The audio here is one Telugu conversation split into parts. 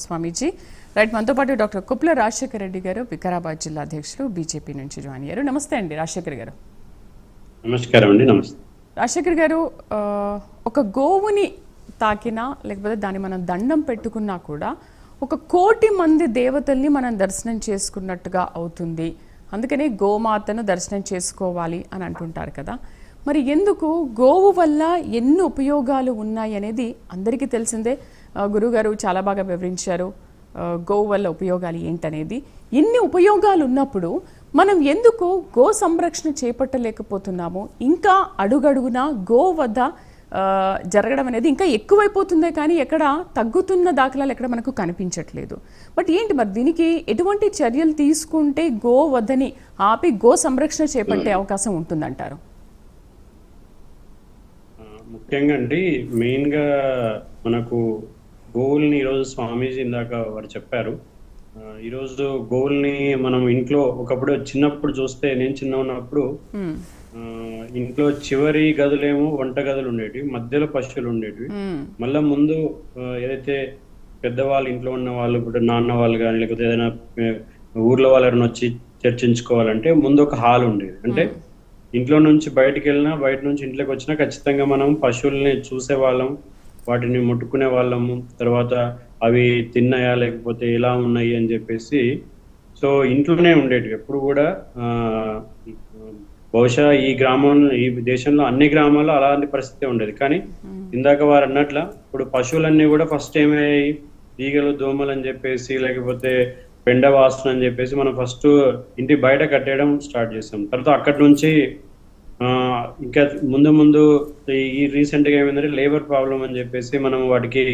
స్వామీజీ రైట్ మనతో పాటు డాక్టర్ కుప్ల రాజశేఖర రెడ్డి గారు వికారాబాద్ జిల్లా అధ్యక్షులు బీజేపీ నుంచి జాయిన్ అయ్యారు. నమస్తే అండి రాజశేఖర్ గారు. నమస్కారం అండి. నమస్తే రాజశేఖర్ గారు. ఒక గోవుని తాకినా లేకపోతే దాన్ని మనం దండం పెట్టుకున్నా కూడా 1 కోటి మంది దేవతల్ని మనం దర్శనం చేసుకున్నట్టుగా అవుతుంది. అందుకని గోమాతను దర్శనం చేసుకోవాలి అని అంటుంటారు కదా. మరి ఎందుకు గోవు వల్ల ఎన్ని ఉపయోగాలు ఉన్నాయి అనేది అందరికీ తెలిసిందే. గురుగారు చాలా బాగా వివరించారు గోవు వల్ల ఉపయోగాలు ఏంటనేది. ఎన్ని ఉపయోగాలు ఉన్నప్పుడు మనం ఎందుకు గో సంరక్షణ చేపట్టలేకపోతున్నాము? ఇంకా అడుగడుగునా గో వద్ద జరగడం అనేది ఇంకా ఎక్కువైపోతుందే కానీ ఎక్కడ తగ్గుతున్న దాఖలాలు ఎక్కడ మనకు కనిపించట్లేదు. బట్ ఏంటి మరి దీనికి ఎటువంటి చర్యలు తీసుకుంటే గో వద్దని ఆపి గో సంరక్షణ చేపట్టే అవకాశం ఉంటుందంటారు? ముఖ్యంగా అండి మెయిన్గా మనకు గోవుల్ని ఈరోజు స్వామీజీ ఇందాక వారు చెప్పారు. ఈరోజు గోవుల్ని మనం ఇంట్లో ఒకప్పుడు చిన్నప్పుడు చూస్తే, నేను చిన్న ఉన్నప్పుడు ఇంట్లో చివరి గదులేమో వంట గదులు ఉండేవి, మధ్యలో పశువులు ఉండేవి. మళ్ళా ముందు ఏదైతే పెద్దవాళ్ళు ఇంట్లో ఉన్న వాళ్ళు, ఇప్పుడు నాన్న వాళ్ళు కానీ లేకపోతే ఏదైనా ఊర్లో వాళ్ళని వచ్చి చర్చించుకోవాలంటే ముందు ఒక హాల్ ఉండేది. అంటే ఇంట్లో నుంచి బయటికి వెళ్ళినా, బయట నుంచి ఇంట్లోకి వచ్చినా ఖచ్చితంగా మనం పశువుల్ని చూసే వాళ్ళం, వాటిని ముట్టుకునే వాళ్ళము. తర్వాత అవి తిన్నాయా లేకపోతే ఎలా ఉన్నాయి అని చెప్పేసి సో ఇంట్లోనే ఉండేటివి ఎప్పుడు కూడా. బహుశా ఈ గ్రామంలో, ఈ దేశంలో అన్ని గ్రామాల్లో అలాంటి పరిస్థితి ఉండేది. కానీ ఇందాక వారు అన్నట్ల ఇప్పుడు పశువులన్నీ కూడా ఫస్ట్ ఏమయ్యాయి, ఈగలు దోమలు అని చెప్పేసి లేకపోతే పెండ వాసన అని చెప్పేసి మనం ఫస్ట్ ఇంటి బయట కట్టేయడం స్టార్ట్ చేసాం. తర్వాత అక్కడి నుంచి ఇంకా ముందు ముందు ఈ రీసెంట్గా ఏమైందంటే లేబర్ ప్రాబ్లం అని చెప్పేసి మనం వాటికి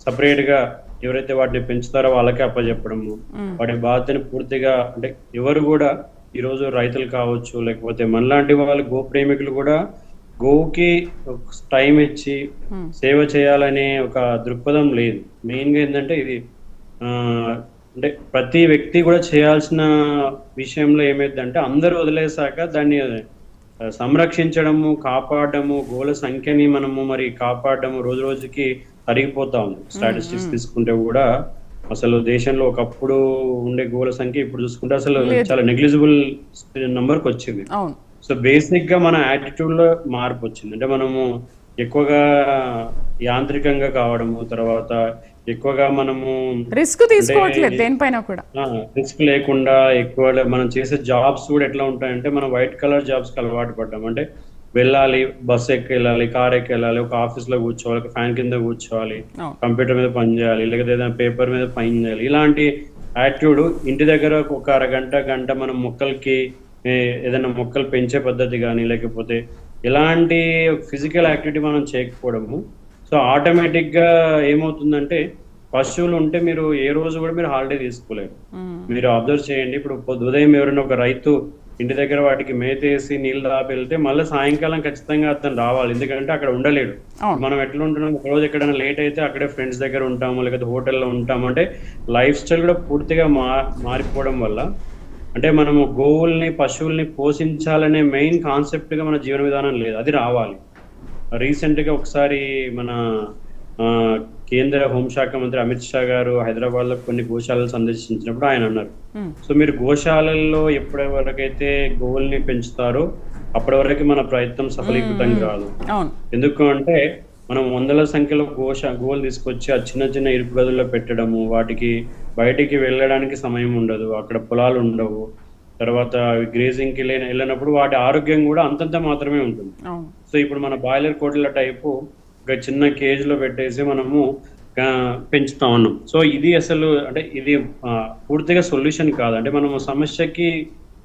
సపరేట్గా ఎవరైతే వాటిని పెంచుతారో వాళ్ళకే అప్పచెప్పడము, వాటి బాధ్యతని పూర్తిగా, అంటే ఎవరు కూడా ఈరోజు రైతులు కావచ్చు లేకపోతే మనలాంటి వాళ్ళు గో ప్రేమికులు కూడా గోవుకి టైం ఇచ్చి సేవ చేయాలనే ఒక దృక్పథం లేదు. మెయిన్గా ఏంటంటే ఇది అంటే ప్రతి వ్యక్తి కూడా చేయాల్సిన విషయంలో ఏమైందంటే అందరూ వదిలేసాక దాన్ని సంరక్షించడము, కాపాడము, గోల సంఖ్యని మనము మరి కాపాడము రోజు రోజుకి తరిగిపోతా ఉంది. స్టాటిస్టిక్స్ తీసుకుంటే కూడా అసలు దేశంలో ఒకప్పుడు ఉండే గోల సంఖ్య ఇప్పుడు చూసుకుంటే అసలు చాలా నెగ్లిజిబుల్ నంబర్కి వచ్చింది. సో బేసిక్ గా మన యాటిట్యూడ్ లో మార్పు వచ్చింది. అంటే మనము ఎక్కువగా యాంత్రికంగా కావడము, తర్వాత ఎక్కువగా మనము రిస్క్ తీసుకోవట్లేదు దేనిపైన కూడా. రిస్క్ లేకుండా ఎక్కువ మనం చేసే జాబ్స్ కూడా ఎట్లా ఉంటాయంటే మనం వైట్ కలర్ జాబ్స్ కి అలవాటు పడ్డాం. అంటే వెళ్ళాలి, బస్ ఎక్కి వెళ్ళాలి, కార్ ఎక్కి వెళ్ళాలి, ఒక ఆఫీస్ లో కూర్చోవాలి, ఒక ఫ్యాన్ కింద కూర్చోవాలి, కంప్యూటర్ మీద పని చేయాలి, లేకపోతే ఏదైనా పేపర్ మీద పని చేయాలి. ఇలాంటి యాటిట్యూడ్ ఇంటి దగ్గర ఒక గంట మనం మొక్కలకి ఏదైనా మొక్కలు పెంచే పద్ధతి కానీ లేకపోతే ఎలాంటి ఫిజికల్ యాక్టివిటీ మనం చేయకపోవడము. సో ఆటోమేటిక్ గా ఏమవుతుందంటే పశువులు ఉంటే మీరు ఏ రోజు కూడా మీరు హాలిడే తీసుకోలేరు. మీరు అబ్జర్వ్ చేయండి, ఇప్పుడు ఉదయం ఎవరైనా ఒక రైతు ఇంటి దగ్గర వాటికి మేతేసి నీళ్ళు దాపి వెళ్తే మళ్ళీ సాయంకాలం ఖచ్చితంగా అతను రావాలి, ఎందుకంటే అక్కడ ఉండలేడు. మనం ఎట్లా ఉంటున్నాం, ఒక రోజు ఎక్కడైనా లేట్ అయితే అక్కడే ఫ్రెండ్స్ దగ్గర ఉంటాము లేకపోతే హోటల్లో ఉంటాము. అంటే లైఫ్ స్టైల్ కూడా పూర్తిగా మారిపోవడం వల్ల అంటే మనము గోవుల్ని పశువుల్ని పోషించాలనే మెయిన్ కాన్సెప్ట్ గా మన జీవన విధానం లేదు, అది రావాలి. రీసెంట్ గా ఒకసారి మన కేంద్ర హోంశాఖ మంత్రి అమిత్ షా గారు హైదరాబాద్ లో కొన్ని గోశాలలు సందర్శించినప్పుడు ఆయన అన్నారు, సో మీరు గోశాలల్లో ఎప్పటి వరకైతే గోవుల్ని పెంచుతారో అప్పటి వరకు మన ప్రయత్నం సఫలీకృతం కాదు. ఎందుకు అంటే మనం వందల సంఖ్యలో గోవులు తీసుకొచ్చి ఆ చిన్న చిన్న ఇరుకు గదుల్లో పెట్టడము, వాటికి బయటికి వెళ్ళడానికి సమయం ఉండదు, అక్కడ పొలాలు ఉండవు, తర్వాత గ్రేజింగ్ కి వెళ్ళినప్పుడు వాటి ఆరోగ్యం కూడా అంతంత మాత్రమే ఉంటుంది. సో ఇప్పుడు మన బాయిలర్ కోట్ల టైపు ఒక చిన్న కేజ్ లో పెట్టేసి మనము పెంచుతా ఉన్నాం. సో ఇది అసలు అంటే ఇది పూర్తిగా సొల్యూషన్ కాదు. అంటే మనము సమస్యకి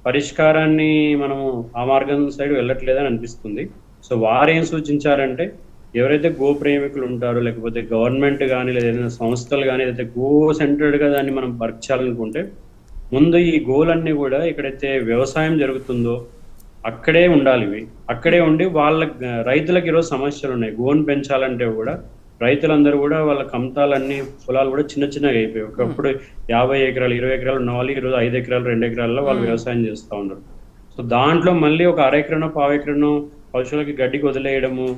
పరిష్కారాన్ని మనము ఆ మార్గం సైడ్ వెళ్ళట్లేదని అనిపిస్తుంది. సో వారు ఏం సూచించారంటే ఎవరైతే గో ప్రేమికులు ఉంటారో లేకపోతే గవర్నమెంట్ కానీ లేదా ఏదైనా సంస్థలు కానీ ఏదైతే గో సెంటర్డ్ గా దాన్ని మనం వర్క్ చేయాలనుకుంటే ముందు ఈ గోలన్నీ కూడా ఎక్కడైతే వ్యవసాయం జరుగుతుందో అక్కడే ఉండాలి. ఇవి అక్కడే ఉండి వాళ్ళ రైతులకు ఈరోజు సమస్యలు ఉన్నాయి. గోను పెంచాలంటే కూడా రైతులందరూ కూడా వాళ్ళ కమతాలన్నీ పొలాలు కూడా చిన్న చిన్నగా అయిపోయాయి. ఒకప్పుడు 50 ఎకరాలు 20 ఎకరాలు ఉన్న వాళ్ళు ఈరోజు 5 ఎకరాలు 2 ఎకరాల్లో వాళ్ళు వ్యవసాయం చేస్తూ ఉన్నారు. సో దాంట్లో మళ్ళీ ఒక అర ఎకరనో పావు ఎకరనో పశువులకి గడ్డికి వదిలేయడము,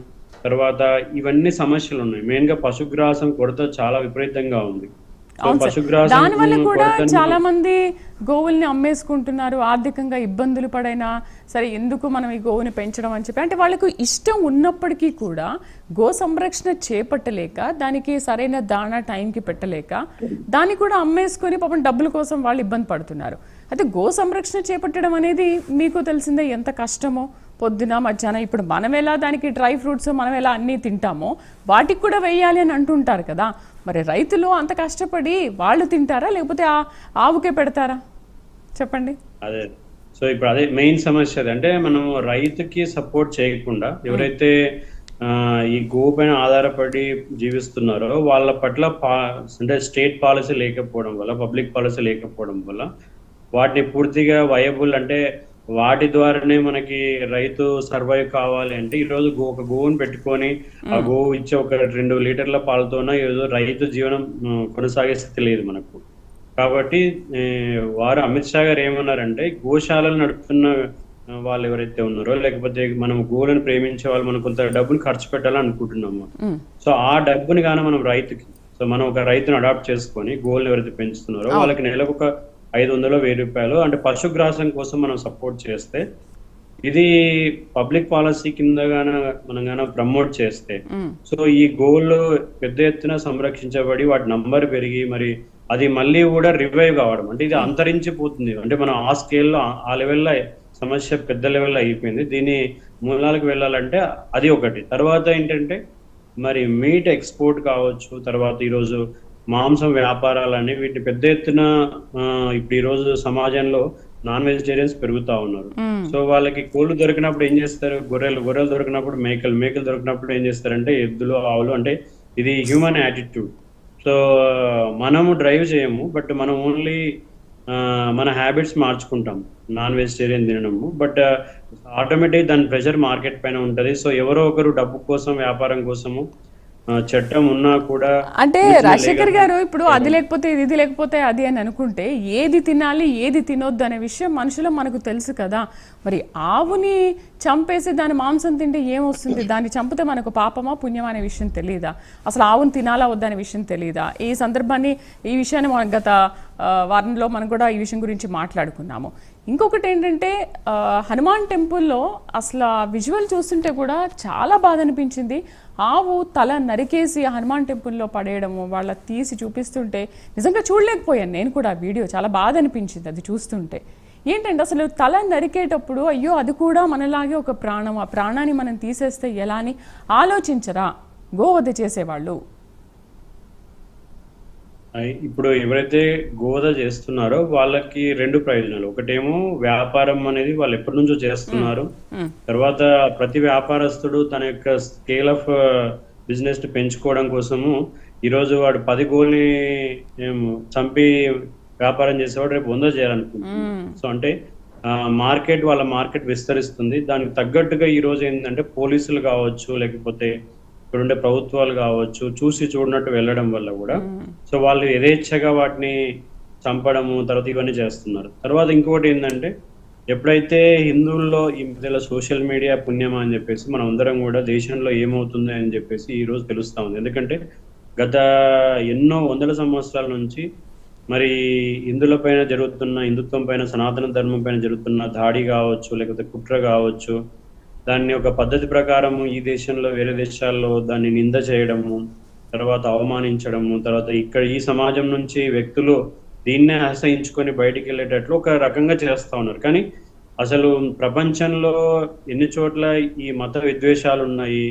తర్వాత ఇవన్నీ సమస్యలు ఉన్నాయి. మెయిన్ గా పశుగ్రాసం కొరత చాలా విపరీతంగా ఉంది. సో అవును సార్. పశుగ్రాసం దానివల్ల కూడా కొరతని చాలా మంది గోవుల్ని అమ్మేసుకుంటున్నారు, ఆర్థికంగా ఇబ్బందులు పడైనా సరే ఎందుకు మనం ఈ గోవుని పెంచడం అని చెప్పి. అంటే వాళ్ళకు ఇష్టం ఉన్నప్పటికీ కూడా గో సంరక్షణ చేపట్టలేక, దానికి సరైన దాణా టైంకి పెట్టలేక దాన్ని కూడా అమ్మేసుకొని పాపం డబ్బుల కోసం వాళ్ళు ఇబ్బంది పడుతున్నారు. అయితే గో సంరక్షణ చేపట్టడం అనేది మీకు తెలిసిందే ఎంత కష్టమో. పొద్దున మధ్యాహ్నం ఇప్పుడు మనం ఎలా దానికి డ్రై ఫ్రూట్స్ మనం ఎలా అన్నీ తింటామో వాటికి కూడా వేయాలి అని అంటుంటారు కదా. మరి రైతులు అంత కష్టపడి వాళ్ళు తింటారా లేకపోతే ఆవుకే పెడతారా చెప్పండి. అదే సో ఇప్పుడు అదే మెయిన్ సమస్య అది. అంటే మనం రైతుకి సపోర్ట్ చేయకుండా ఎవరైతే ఈ గో పైన ఆధారపడి జీవిస్తున్నారో వాళ్ళ పట్ల అంటే స్టేట్ పాలసీ లేకపోవడం వల్ల, పబ్లిక్ పాలసీ లేకపోవడం వల్ల వాటిని పూర్తిగా వయబుల్ అంటే వాటి ద్వారానే మనకి రైతు సర్వైవ్ కావాలి అంటే ఈరోజు ఒక గోవును పెట్టుకొని ఆ గోవు ఇచ్చే ఒక 2 లీటర్ల పాలతోన ఈరోజు రైతు జీవనం కొనసాగే స్థితి లేదు మనకు. కాబట్టి వారు అమిత్ షా గారు ఏమన్నారంటే గోశాలలు నడుపుతున్న వాళ్ళు ఎవరైతే ఉన్నారో లేకపోతే మనం గోవులను ప్రేమించే వాళ్ళు మనం కొంత డబ్బుని ఖర్చు పెట్టాలని అనుకుంటున్నాము. సో ఆ డబ్బుని కానీ మనం రైతుకి, సో మనం ఒక రైతును అడాప్ట్ చేసుకొని గోవులు ఎవరైతే పెంచుతున్నారో వాళ్ళకి నెలకు ఒక 500-1000 రూపాయలు అంటే పశుగ్రాసం కోసం మనం సపోర్ట్ చేస్తే, ఇది పబ్లిక్ పాలసీ కింద మనం ప్రమోట్ చేస్తే, సో ఈ గోళ్ళు పెద్ద ఎత్తున సంరక్షించబడి వాటి నంబర్ పెరిగి మరి అది మళ్ళీ కూడా రివైవ్ కావడం అంటే ఇది అంతరించిపోతుంది. అంటే మనం ఆ స్కేల్లో ఆ లెవెల్లో సమస్య పెద్ద లెవెల్లో అయిపోయింది. దీని మూలాలకు వెళ్ళాలంటే అది ఒకటి. తర్వాత ఏంటంటే మరి మీట్ ఎక్స్పోర్ట్ కావచ్చు, తర్వాత ఈరోజు మాంసం వ్యాపారాలని వీటిని పెద్ద ఎత్తున ఇప్పుడు ఈరోజు సమాజంలో నాన్ వెజిటేరియన్స్ పెరుగుతా ఉన్నారు. సో వాళ్ళకి కోళ్ళు దొరికినప్పుడు ఏం చేస్తారు, గొర్రెలు దొరికినప్పుడు మేకలు దొరికినప్పుడు ఏం చేస్తారంటే ఎద్దులు ఆవులు, అంటే ఇది హ్యూమన్ యాటిట్యూడ్. సో మనము డ్రైవ్ చేయము, బట్ మనం ఓన్లీ మన హ్యాబిట్స్ మార్చుకుంటాం నాన్ వెజిటేరియన్ తినడము, బట్ ఆటోమేటిక్ దాని ప్రెషర్ మార్కెట్ పైన ఉంటుంది. సో ఎవరో ఒకరు డబ్బు కోసం వ్యాపారం కోసము చట్టం ఉన్నా కూడా అంటే రాజశేఖర్ గారు ఇప్పుడు అది లేకపోతే ఇది లేకపోతే అది అని అనుకుంటే ఏది తినాలి ఏది తినొద్దు అనే విషయం మనుషులు మనకు తెలుసు కదా. మరి ఆవుని చంపేసి దాని మాంసం తింటే ఏమొస్తుంది, దాన్ని చంపితే మనకు పాపమా పుణ్యమా అనే విషయం తెలియదా, అసలు ఆవుని తినాలా వద్దనే విషయం తెలియదా. ఈ విషయాన్ని మనం గత వారంలో మనం కూడా ఈ విషయం గురించి మాట్లాడుకున్నాము. ఇంకొకటి ఏంటంటే హనుమాన్ టెంపుల్లో అసలు ఆ విజువల్ చూస్తుంటే కూడా చాలా బాధ అనిపించింది. ఆవు తల నరికేసి హనుమాన్ టెంపుల్లో పడేయడము వాళ్ళ తీసి చూపిస్తుంటే నిజంగా చూడలేకపోయాను నేను కూడా. ఆ వీడియో చాలా బాధ అనిపించింది అది చూస్తుంటే. ఏంటంటే అసలు తల నరికేటప్పుడు అయ్యో అది కూడా మనలాగే ఒక ప్రాణం, ఆ ప్రాణాన్ని మనం తీసేస్తే ఎలా అని ఆలోచించరా గోవధ చేసేవాళ్ళు? ఇప్పుడు ఎవరైతే గోవధ చేస్తున్నారో వాళ్ళకి 2 ప్రయోజనాలు. ఒకటేమో వ్యాపారం అనేది వాళ్ళు ఎప్పటి నుంచో చేస్తున్నారు. తర్వాత ప్రతి వ్యాపారస్తుడు తన యొక్క స్కేల్ ఆఫ్ బిజినెస్ ని పెంచుకోవడం కోసము ఈరోజు వాడు 10 గోల్ని చంపి వ్యాపారం చేసేవాడు రేపు 100 చేయాలనుకుంటున్నాడు. సో అంటే వాళ్ళ మార్కెట్ విస్తరిస్తుంది. దానికి తగ్గట్టుగా ఈ రోజు ఏంటంటే పోలీసులు కావచ్చు లేకపోతే ఇక్కడుండే ప్రభుత్వాలు కావచ్చు చూసి చూడనట్టు వెళ్ళడం వల్ల కూడా సో వాళ్ళు యథేచ్ఛగా వాటిని చంపడము తర్వాత ఇవన్నీ చేస్తున్నారు. తర్వాత ఇంకొకటి ఏంటంటే ఎప్పుడైతే హిందువుల్లో ఈ మధ్యలో సోషల్ మీడియా పుణ్యమా అని చెప్పేసి మనం అందరం కూడా దేశంలో ఏమవుతుంది అని చెప్పేసి ఈ రోజు తెలుస్తా ఉంది. ఎందుకంటే గత ఎన్నో వందల సంవత్సరాల నుంచి మరి హిందుత్వం పైన సనాతన ధర్మం పైన జరుగుతున్న దాడి కావచ్చు లేకపోతే కుట్ర కావచ్చు, దాన్ని ఒక పద్ధతి ప్రకారము ఈ దేశంలో వేరే దేశాల్లో దాన్ని నింద చేయడము, తర్వాత అవమానించడము, తర్వాత ఇక్కడ ఈ సమాజం నుంచి వ్యక్తులు దీన్నే ఆశ్రయించుకొని బయటికి వెళ్ళేటట్లు ఒక రకంగా చేస్తా ఉన్నారు. కానీ అసలు ప్రపంచంలో ఎన్ని చోట్ల ఈ మత విద్వేషాలు ఉన్నాయి,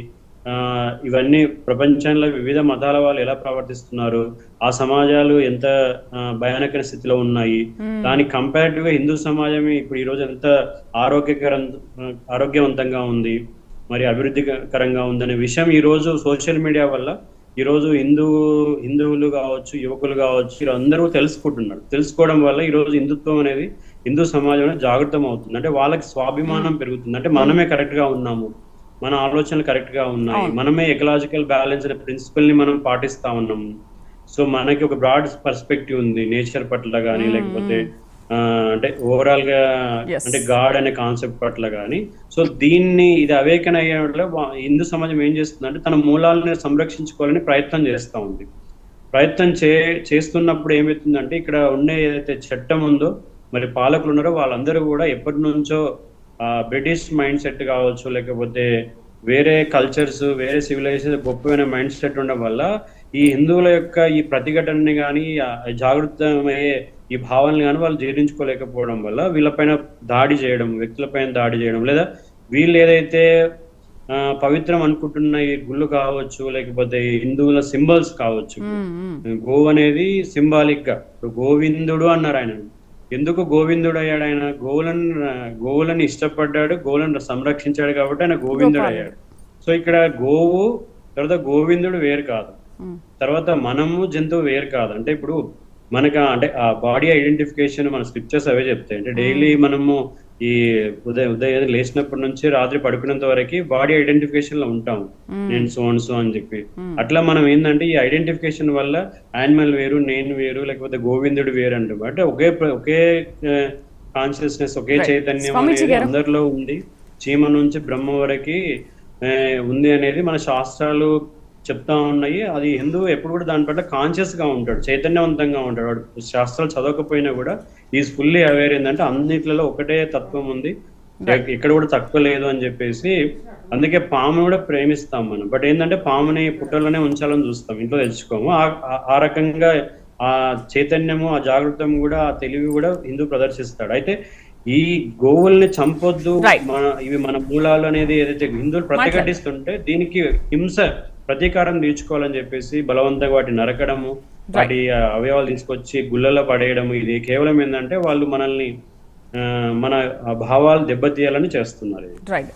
ఇవన్నీ ప్రపంచంలో వివిధ మతాల వాళ్ళు ఎలా ప్రవర్తిస్తున్నారు, ఆ సమాజాలు ఎంత భయానక స్థితిలో ఉన్నాయి, దానికి కంపారిటివ్ గా హిందూ సమాజం ఇప్పుడు ఈ రోజు ఎంత ఆరోగ్యవంతంగా ఉంది, మరి అభివృద్ధికరంగా ఉందనే విషయం ఈ రోజు సోషల్ మీడియా వల్ల ఈ రోజు హిందువులు కావచ్చు యువకులు కావచ్చు ఇలా అందరూ తెలుసుకోవడం వల్ల ఈ రోజు హిందుత్వం అనేది హిందూ సమాజంలో జాగృతం అవుతుంది. అంటే వాళ్ళకి స్వాభిమానం పెరుగుతుంది. అంటే మనమే కరెక్ట్ గా ఉన్నాము, మన ఆలోచనలు కరెక్ట్ గా ఉన్నాయి, మనమే ఎకలాజికల్ బ్యాలెన్స్ అనే ప్రిన్సిపల్ ని మనం పాటిస్తా ఉన్నాము. సో మనకి ఒక బ్రాడ్ పర్స్పెక్టివ్ ఉంది నేచర్ పట్ల కానీ లేకపోతే అంటే ఓవరాల్ గా అంటే గాడ్ అనే కాన్సెప్ట్ పట్ల కానీ. సో ఇది అవేకన్ అయ్యేలో హిందూ సమాజం ఏం చేస్తుంది అంటే తన మూలాలను సంరక్షించుకోవాలని ప్రయత్నం చేస్తూ ఉంది. ప్రయత్నం చేస్తున్నప్పుడు ఏమవుతుందంటే ఇక్కడ ఉండే ఏదైతే చట్టం ఉందో మరి పాలకులు ఉన్నారో వాళ్ళందరూ కూడా ఎప్పటి నుంచో బ్రిటిష్ మైండ్ సెట్ కావచ్చు, లేకపోతే వేరే కల్చర్స్, వేరే సివిలైజేషన్ గొప్పమైన మైండ్ సెట్ ఉండడం వల్ల ఈ హిందువుల యొక్క ఈ ప్రతిఘటనని కానీ జాగృతమయ్యే ఈ భావనలు కానీ వాళ్ళు జీర్ణించుకోలేకపోవడం వల్ల వీళ్ళపైన దాడి చేయడం, వ్యక్తులపైన దాడి చేయడం, లేదా వీళ్ళు ఏదైతే పవిత్రం అనుకుంటున్న ఈ గుళ్ళు కావచ్చు, లేకపోతే ఈ హిందువుల సింబల్స్ కావచ్చు. గోవు అనేది సింబాలిక్ గా, గోవిందుడు అన్నారు ఆయన. ఎందుకు గోవిందుడు అయ్యాడు? ఆయన గోవులను ఇష్టపడ్డాడు, గోవులను సంరక్షించాడు కాబట్టి ఆయన గోవిందుడు అయ్యాడు. సో ఇక్కడ గోవు తర్వాత గోవిందుడు వేరు కాదు, తర్వాత మనము జంతువు వేరు కాదు. అంటే ఇప్పుడు మనకు అంటే ఆ బాడీ ఐడెంటిఫికేషన్ మన స్క్రిప్చర్స్ అవే చెప్తాయి. అంటే డైలీ మనము ఈ ఉదయం లేచినప్పటి నుంచి రాత్రి పడుకునేంత వరకు బాడీ ఐడెంటిఫికేషన్ లో ఉంటాము, నేను సో అని చెప్పి. అట్లా మనం ఏంటంటే ఈ ఐడెంటిఫికేషన్ వల్ల యానిమల్ వేరు, నేను వేరు, లేకపోతే గోవిందుడు వేరు అంటాం. అంటే ఒకే కాన్షియస్నెస్, ఒకే చైతన్యం అనేది అందరిలో ఉంది. చీమ నుంచి బ్రహ్మ వరకు ఉంది అనేది మన శాస్త్రాలు చెప్తా ఉన్నాయి. అది హిందువు ఎప్పుడు కూడా దాని పట్ల కాన్షియస్ గా ఉంటాడు, చైతన్యవంతంగా ఉంటాడు. వాడు శాస్త్రాలు చదవకపోయినా కూడా ఈజ్ ఫుల్లీ అవేర్ ఏంటంటే అన్నిట్లలో ఒకటే తత్వం ఉంది, ఇక్కడ కూడా తక్కువ లేదు అని చెప్పేసి. అందుకే పామును కూడా ప్రేమిస్తాం మనం. బట్ ఏంటంటే పాముని పుట్టలోనే ఉంచాలని చూస్తాం, ఇంట్లో తెచ్చుకోము. ఆ రకంగా ఆ చైతన్యము, ఆ జాగృతం కూడా, ఆ తెలివి కూడా హిందూ ప్రదర్శిస్తాడు. అయితే ఈ గోవుల్ని చంపొద్దు, ఇవి మన మూలాలు అనేది ఏదైతే హిందువులు ప్రతిఘటిస్తుంటే దీనికి హింస ప్రతీకారం తీర్చుకోవాలని చెప్పేసి బలవంతంగా వాటిని నరకడము, వాటి అవయవాలు తీసుకొచ్చి గుళ్ళలో పడేయడము, ఇది కేవలం ఏంటంటే వాళ్ళు మనల్ని మన భావాలు దెబ్బతీయాలని చేస్తున్నారు.